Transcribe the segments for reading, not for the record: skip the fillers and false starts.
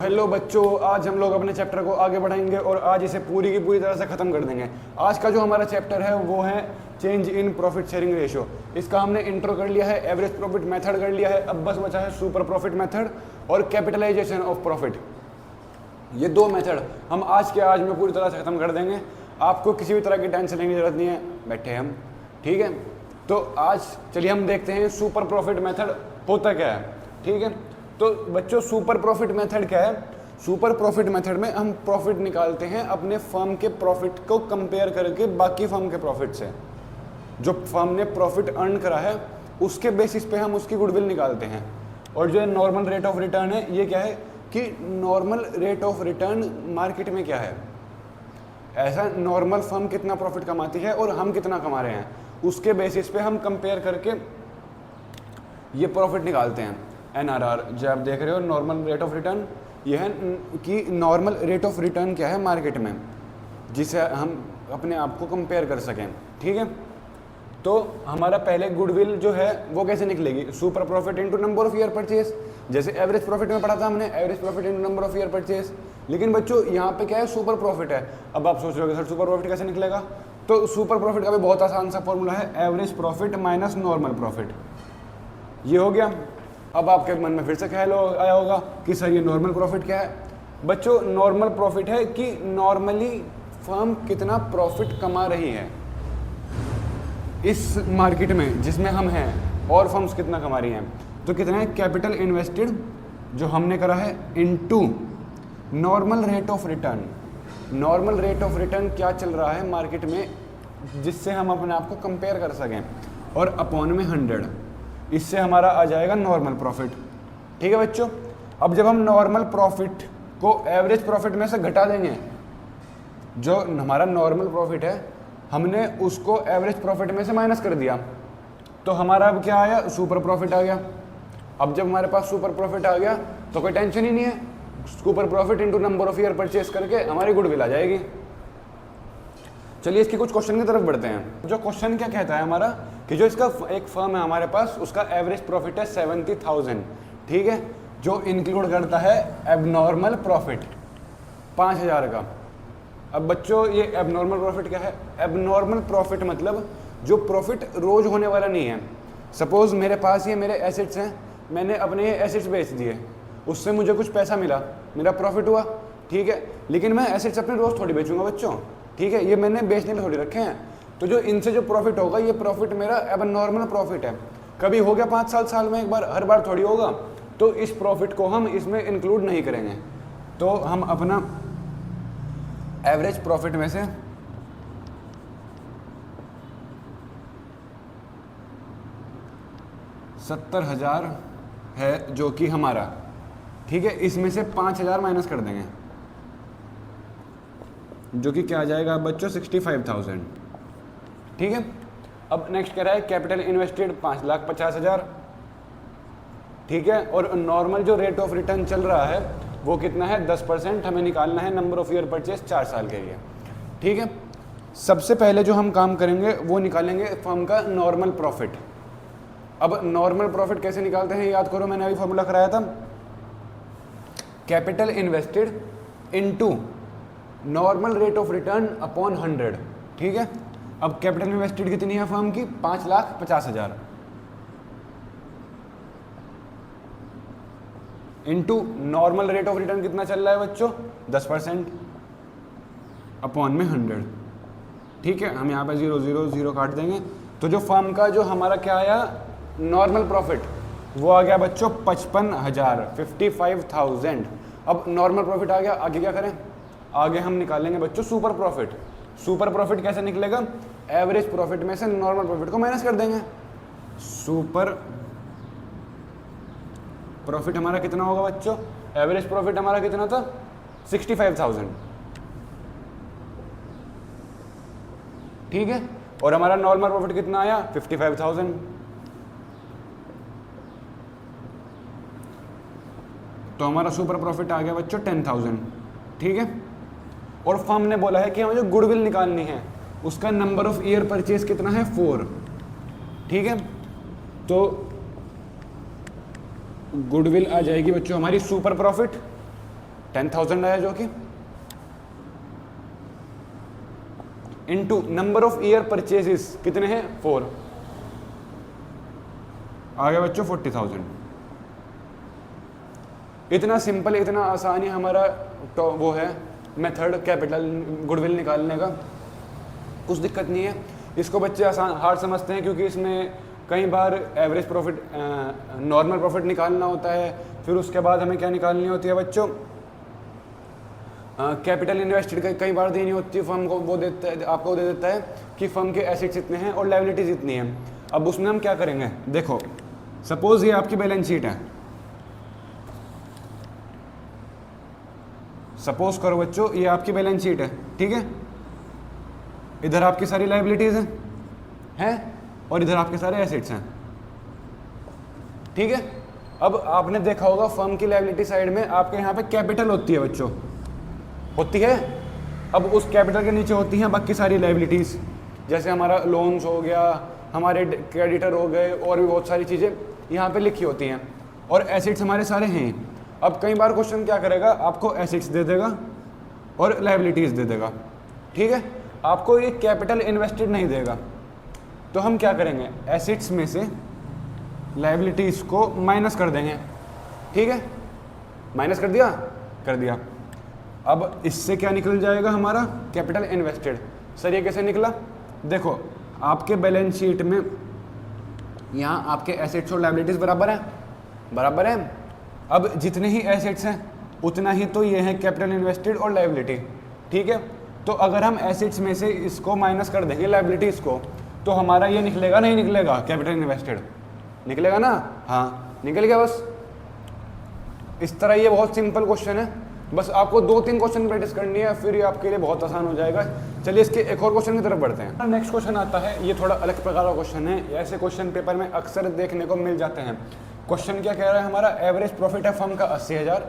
Hello बच्चों, आज हम लोग अपने चैप्टर को आगे बढ़ाएंगे और आज इसे पूरी की पूरी तरह से ख़त्म कर देंगे। आज का जो हमारा चैप्टर है वो है change in profit sharing ratio. इसका हमने इंट्रो कर लिया है, एवरेज प्रॉफिट मेथड कर लिया है, अब बस बचा है सुपर प्रॉफिट मेथड और कैपिटलाइजेशन ऑफ प्रॉफिट। ये दो मेथड हम आज के आज में पूरी तरह से ख़त्म कर देंगे। आपको किसी भी तरह की टेंशन लेने की जरूरत नहीं है, बैठे हम, ठीक है। तो आज चलिए हम देखते हैं सुपर प्रॉफिट मेथड होता क्या है, ठीक है। तो बच्चों सुपर प्रॉफिट मेथड क्या है? सुपर प्रॉफिट मेथड में हम प्रॉफिट निकालते हैं अपने फर्म के प्रॉफिट को कंपेयर करके बाकी फर्म के प्रॉफिट से। जो फर्म ने प्रॉफिट अर्न करा है उसके बेसिस पे हम उसकी गुडविल निकालते हैं। और जो नॉर्मल रेट ऑफ रिटर्न है, ये क्या है कि normal rate of return market में क्या है, ऐसा नॉर्मल फर्म कितना प्रॉफिट कमाती है और हम कितना कमा रहे हैं, उसके बेसिस पे हम कंपेयर करके ये प्रॉफिट निकालते हैं। NRR जो आप देख रहे हो, नॉर्मल रेट ऑफ रिटर्न, ये है कि नॉर्मल रेट ऑफ रिटर्न क्या है मार्केट में, जिसे हम अपने आप को कंपेयर कर सकें, ठीक है। तो हमारा पहले गुडविल जो है वो कैसे निकलेगी? Super profit into number of year purchase. जैसे एवरेज प्रॉफिट में पढ़ा था हमने, average profit into number of year purchase. लेकिन बच्चों यहाँ पे क्या है, सुपर प्रॉफिट है। अब आप सोच रहे हो सर सुपर प्रॉफिट कैसे निकलेगा? तो सुपर प्रॉफिट का भी बहुत आसान सा फॉर्मूला है, average profit minus normal profit. ये हो गया। अब आपके मन में फिर से ख्याल आया होगा कि सर ये नॉर्मल प्रॉफिट क्या है? बच्चों नॉर्मल प्रॉफिट है कि नॉर्मली फर्म कितना प्रॉफिट कमा रही है इस मार्केट में जिसमें हम हैं, और फर्म्स कितना कमा रही हैं। तो कितना है कैपिटल इन्वेस्टेड जो हमने करा है into normal rate of return. Normal rate of return क्या चल रहा है मार्केट में जिससे हम अपने आप को कंपेयर कर सकें, और अपॉन में 100, इससे हमारा आ जाएगा नॉर्मल प्रॉफिट, ठीक है बच्चों। अब जब हम नॉर्मल प्रॉफिट को एवरेज प्रॉफिट में से घटा देंगे, जो हमारा नॉर्मल प्रॉफिट है हमने उसको एवरेज प्रॉफिट में से माइनस कर दिया, तो हमारा अब क्या आया, सुपर प्रॉफिट आ गया। अब जब हमारे पास सुपर प्रॉफिट आ गया तो कोई टेंशन ही नहीं है, super profit into number of year purchase करके हमारी गुडविल आ जाएगी। चलिए इसके कुछ क्वेश्चन की तरफ बढ़ते हैं। जो क्वेश्चन क्या कहता है हमारा कि जो इसका एक फर्म है हमारे पास, उसका एवरेज प्रॉफिट है 70,000, ठीक है, जो इंक्लूड करता है एबनॉर्मल प्रॉफिट 5,000 का। अब बच्चों ये एबनॉर्मल प्रॉफिट क्या है? एबनॉर्मल प्रॉफिट मतलब जो प्रॉफिट रोज होने वाला नहीं है। सपोज मेरे पास ये मेरे एसेट्स हैं, मैंने अपने ये एसेट्स बेच दिए, उससे मुझे कुछ पैसा मिला, मेरा प्रॉफिट हुआ, ठीक है। लेकिन मैं एसेट्स अपने रोज थोड़ी बेचूंगा बच्चों, ठीक है, ये मैंने बेचने के थोड़ी रखे हैं। तो जो इनसे जो प्रॉफिट होगा, ये प्रॉफिट मेरा एबनॉर्मल प्रॉफिट है। कभी हो गया 5 साल में एक बार, हर बार थोड़ी होगा। तो इस प्रॉफिट को हम इसमें इंक्लूड नहीं करेंगे। तो हम अपना एवरेज प्रॉफिट में से 70,000 है जो कि हमारा, ठीक है, इसमें से 5,000 माइनस कर देंगे, जो कि क्या आ जाएगा बच्चों 65,000, ठीक है। अब नेक्स्ट कह रहा है कैपिटल इन्वेस्टेड 5,50,000, ठीक है। और नॉर्मल जो रेट ऑफ रिटर्न चल रहा है वो कितना है, 10% हमें निकालना है नंबर ऑफ ईयर परचेस 4 साल के लिए, ठीक है। सबसे पहले जो हम काम करेंगे वो निकालेंगे फर्म का नॉर्मल प्रॉफिट। अब नॉर्मल प्रॉफिट कैसे निकालते हैं याद करो, मैंने अभी फॉर्मूला कराया था, capital invested into normal rate of return upon 100, ठीक है। अब कैपिटल इन्वेस्टेड कितनी है फर्म की, 5,50,000 into normal rate of return कितना चल रहा है बच्चों, 10% अपॉन में 100, ठीक है। हम यहाँ पे 0 0 0 काट देंगे। तो जो फर्म का जो हमारा क्या आया नॉर्मल प्रॉफिट, वो आ गया बच्चों 55,000, 55,000। अब नॉर्मल प्रॉफिट आ गया, आगे क्या करें, आगे हम निकालेंगे बच्चों सुपर प्रॉफिट। सुपर प्रॉफिट कैसे निकलेगा, एवरेज प्रॉफिट में से नॉर्मल प्रॉफिट को माइनस कर देंगे। सुपर प्रॉफिट हमारा कितना होगा बच्चों, एवरेज प्रॉफिट हमारा कितना था 65,000, ठीक है। और हमारा नॉर्मल प्रॉफिट कितना आया 55,000। तो हमारा सुपर प्रॉफिट आ गया बच्चों 10,000, ठीक है। और फर्म ने बोला है कि हमें जो गुडविल निकालनी है उसका नंबर ऑफ ईयर परचेज कितना है 4, ठीक है। तो गुडविल आ जाएगी बच्चों हमारी सुपर प्रॉफिट 10,000 आया जो कि into number of year purchases कितने हैं 4, आ गया बच्चों 40,000। इतना सिंपल, इतना आसानी हमारा वो है मेथड कैपिटल गुडविल निकालने का, कुछ दिक्कत नहीं है। इसको बच्चे आसान हार्ड समझते हैं क्योंकि इसमें कई बार एवरेज प्रॉफिट, नॉर्मल प्रॉफिट निकालना होता है, फिर उसके बाद हमें क्या निकालनी होती है बच्चों, कैपिटल इन्वेस्टेड कई बार देनी होती है फर्म को, वो देता है, आपको दे देता है कि फर्म के एसेट्स इतने हैं और लायबिलिटीज इतनी हैं। अब उसमें हम क्या करेंगे, देखो सपोज ये आपकी बैलेंस शीट है, सपोज करो बच्चों ये आपकी बैलेंस शीट है, ठीक है, इधर आपकी सारी लायबिलिटीज हैं और इधर आपके सारे एसेट्स हैं, ठीक है। अब आपने देखा होगा फर्म की लायबिलिटी साइड में आपके यहाँ पे कैपिटल होती है बच्चों, होती है। अब उस कैपिटल के नीचे होती हैं बाकी सारी लायबिलिटीज़, जैसे हमारा लोन्स हो गया, हमारे क्रेडिटर हो गए, और भी बहुत सारी चीज़ें यहाँ पे लिखी होती हैं, और एसेट्स हमारे सारे हैं। अब कई बार क्वेश्चन क्या करेगा, आपको एसेट्स दे देगा और लायबिलिटीज़ दे देगा, ठीक है, आपको ये कैपिटल इन्वेस्टेड नहीं देगा। तो हम क्या करेंगे, एसेट्स में से लायबिलिटीज़ को माइनस कर देंगे, ठीक है, माइनस कर दिया। अब इससे क्या निकल जाएगा हमारा कैपिटल इन्वेस्टेड। सर ये कैसे निकला, देखो आपके बैलेंस शीट में यहाँ आपके एसेट्स और लायबिलिटीज़ बराबर हैं। अब जितने ही एसेट्स हैं उतना ही तो ये है कैपिटल इन्वेस्टेड और लायबिलिटी, ठीक है। तो अगर हम एसेट्स में से इसको माइनस कर देंगे लायबिलिटीज़ को, तो हमारा ये निकलेगा, नहीं निकलेगा, कैपिटल इन्वेस्टेड निकलेगा ना, हाँ निकल गया। बस इस तरह, ये बहुत सिंपल क्वेश्चन है, बस आपको 2-3 क्वेश्चन प्रैक्टिस करनी है, फिर ये आपके लिए बहुत आसान हो जाएगा। चलिए इसके एक और क्वेश्चन की तरफ बढ़ते हैं। नेक्स्ट क्वेश्चन आता है, ये थोड़ा अलग प्रकार का क्वेश्चन है, ऐसे क्वेश्चन पेपर में अक्सर देखने को मिल जाते हैं। क्वेश्चन क्या कह रहा है, हमारा एवरेज प्रॉफिट है फर्म का 80,000,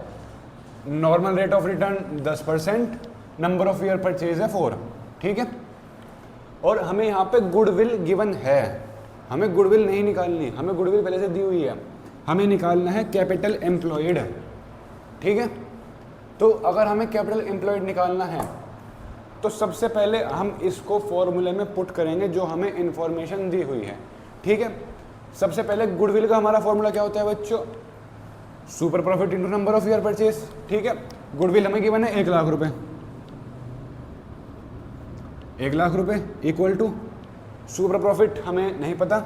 normal rate of return 10%, number of year purchase है 4, ठीक है। और हमें यहाँ पे गुडविल गिवन है, हमें गुडविल नहीं निकालनी, हमें गुडविल पहले से दी हुई है, हमें निकालना है कैपिटल एम्प्लॉयड, ठीक है। तो अगर हमें कैपिटल एम्प्लॉयड निकालना है तो सबसे पहले हम इसको फॉर्मूले में पुट करेंगे जो हमें इंफॉर्मेशन दी हुई है, ठीक है। सबसे पहले गुडविल का हमारा फॉर्मूला क्या होता है बच्चों, super profit into number of year purchase, ठीक है। गुडविल हमें गिवन है 1 लाख रुपए, 1 लाख रुपए इक्वल टू सुपर प्रॉफिट हमें नहीं पता,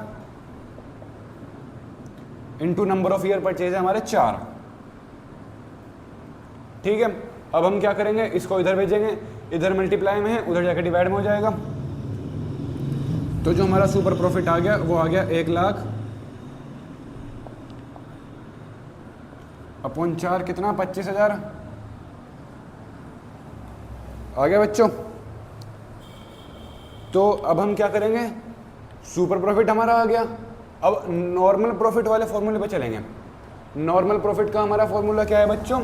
into number of year purchase है हमारे 4, ठीक है। अब हम क्या करेंगे, इसको इधर भेजेंगे, इधर मल्टीप्लाई में है, उधर जाकर डिवाइड में हो जाएगा। तो जो हमारा सुपर प्रॉफिट आ गया वो आ गया 1 लाख अपॉन 4 कितना 25,000 आ गया बच्चों। तो अब हम क्या करेंगे, सुपर प्रॉफिट हमारा आ गया। अब नॉर्मल प्रॉफिट वाले फॉर्मूले पे चलेंगे। नॉर्मल प्रॉफिट का हमारा फॉर्मूला क्या है बच्चों,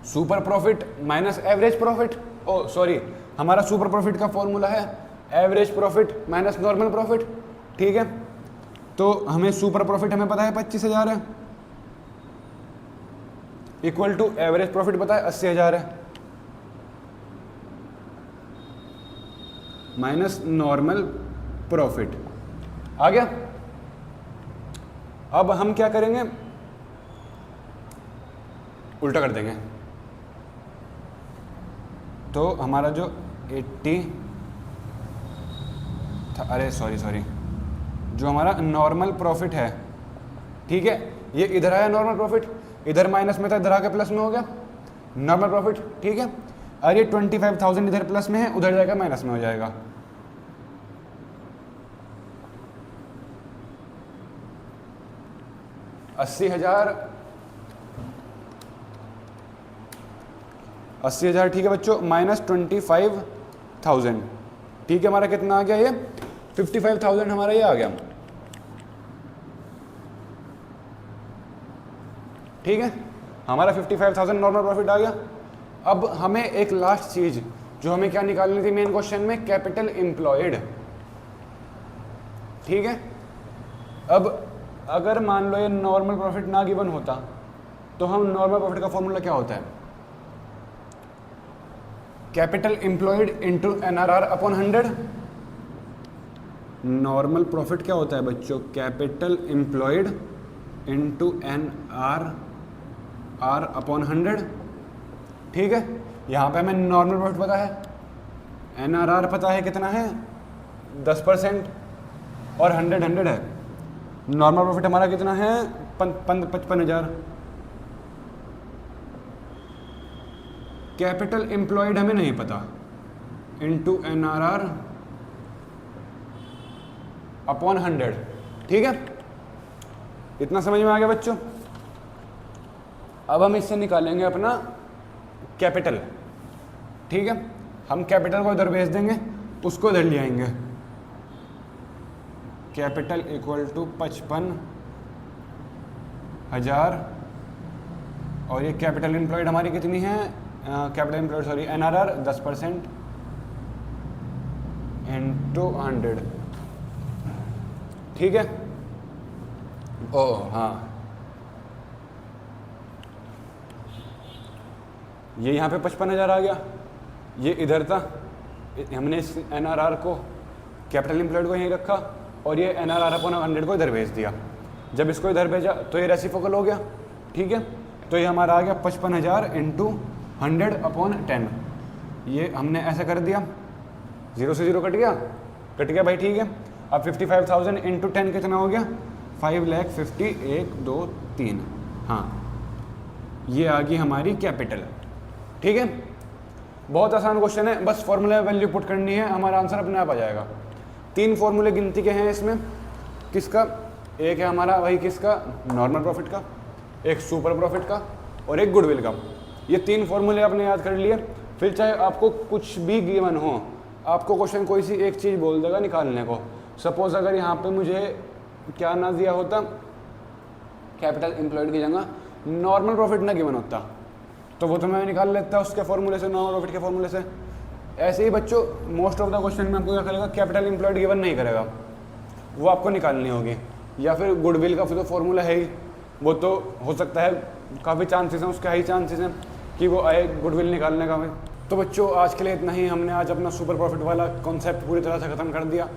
super profit minus average profit, oh sorry, हमारा सुपर प्रॉफिट का फॉर्मूला है average profit minus normal profit, ठीक है। तो हमें सुपर प्रॉफिट हमें पता है 25,000 है, इक्वल टू एवरेज प्रॉफिट पता है 80,000 है, माइनस नॉर्मल प्रॉफिट आ गया। अब हम क्या करेंगे, उल्टा कर देंगे। तो हमारा जो 80 था, अरे सॉरी, जो हमारा नॉर्मल प्रॉफिट है, ठीक है, ये इधर आया नॉर्मल प्रॉफिट, इधर माइनस में था, इधर आके प्लस में हो गया नॉर्मल प्रॉफिट, ठीक है। और ये 25,000 इधर प्लस में है, उधर जाएगा माइनस में हो जाएगा। अस्सी हजार, ठीक है बच्चों, माइनस 25,000, ठीक है। हमारा कितना आ गया, ये 55,000 हमारा ये आ गया, ठीक है। हमारा 55,000 नॉर्मल प्रॉफिट आ गया। अब हमें एक लास्ट चीज जो हमें क्या निकालनी थी मेन क्वेश्चन में, कैपिटल एम्प्लॉयड, ठीक है। अब अगर मान लो ये नॉर्मल प्रॉफिट ना गिवन होता तो हम नॉर्मल प्रॉफिट का फॉर्मूला क्या होता है, capital employed into NRR upon 100। Normal profit क्या होता है बच्चों, capital employed into NRR upon 100। ठीक है, यहाँ पे हमें नॉर्मल प्रॉफिट पता है, NRR पता है कितना है 10% और 100 है। नॉर्मल प्रॉफिट हमारा कितना है 55,000। कैपिटल एम्प्लॉयड हमें नहीं पता, इंटू NRR अपॉन 100। ठीक है, इतना समझ में आ गया बच्चों। अब हम इससे निकालेंगे अपना कैपिटल। ठीक है, हम कैपिटल को इधर भेज देंगे, उसको इधर ले आएंगे। कैपिटल इक्वल टू 55,000 और ये कैपिटल एम्प्लॉयड हमारी कितनी है, capital employed sorry NRR 10% into 100। ठीक है, ओ हाँ, ये यहाँ पे 55,000 आ गया, ये इधर था, हमने इस NRR को कैपिटल एम्प्लॉयड को यहीं रखा और ये NRR अपॉन 100 को इधर भेज दिया। जब इसको इधर भेजा तो ये रेसिप्रोकल हो गया। ठीक है, तो ये हमारा आ गया 55,000 इंटू 100 अपॉन 10। ये हमने ऐसा कर दिया, 0 से 0 कट गया भाई। ठीक है, अब 55,000 इंटू 10 कितना हो गया, 5,50,000, 1 2 3। हाँ, ये आ गई हमारी कैपिटल। ठीक है, बहुत आसान क्वेश्चन है, बस फॉर्मूला वैल्यू पुट करनी है, हमारा आंसर अपने आप आ जाएगा। 3 फॉर्मूले गिनती के हैं इसमें, किसका, एक है हमारा वही किसका, नॉर्मल प्रॉफिट का, एक सुपर प्रॉफिट का और एक गुडविल का। ये 3 फॉर्मूले आपने याद कर लिए, फिर चाहे आपको कुछ भी गिवन हो, आपको क्वेश्चन कोई सी एक चीज़ बोल देगा निकालने को। सपोज अगर यहाँ पे मुझे क्या ना दिया होता, कैपिटल एम्प्लॉयड की जगह नॉर्मल प्रॉफिट ना गिवन होता, तो वो तो मैं निकाल लेता उसके फॉर्मूले से, नॉर्मल प्रॉफिट के फॉर्मूले से। ऐसे ही बच्चों मोस्ट ऑफ द क्वेश्चन में आपको क्या करेगा, कैपिटल एम्प्लॉयड गिवन नहीं करेगा, वो आपको निकालनी होगी। या फिर गुडविल का फिर तो फॉर्मूला है ही, वो तो हो सकता है, काफ़ी चांसेस हैं उसके, हाई चांसेस हैं कि वो आए गुडविल निकालने का भी। तो बच्चों आज के लिए इतना ही, हमने आज अपना सुपर प्रॉफिट वाला कॉन्सेप्ट पूरी तरह से ख़त्म कर दिया।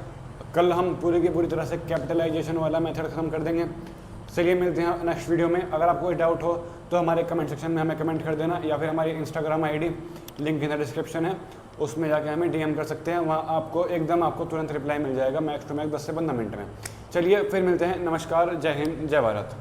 कल हम पूरी की पूरी तरह से कैपिटलाइजेशन वाला मेथड ख़त्म कर देंगे। चलिए मिलते हैं नेक्स्ट वीडियो में। अगर आपको कोई डाउट हो तो हमारे कमेंट सेक्शन में हमें कमेंट कर देना, या फिर हमारी Instagram ID link in the description है, उसमें जाके हमें DM कर सकते हैं। वहाँ आपको तुरंत रिप्लाई मिल जाएगा, मैक्स टू मैक्स 10 से 15 मिनट में। चलिए फिर मिलते हैं, नमस्कार, जय हिंद, जय भारत।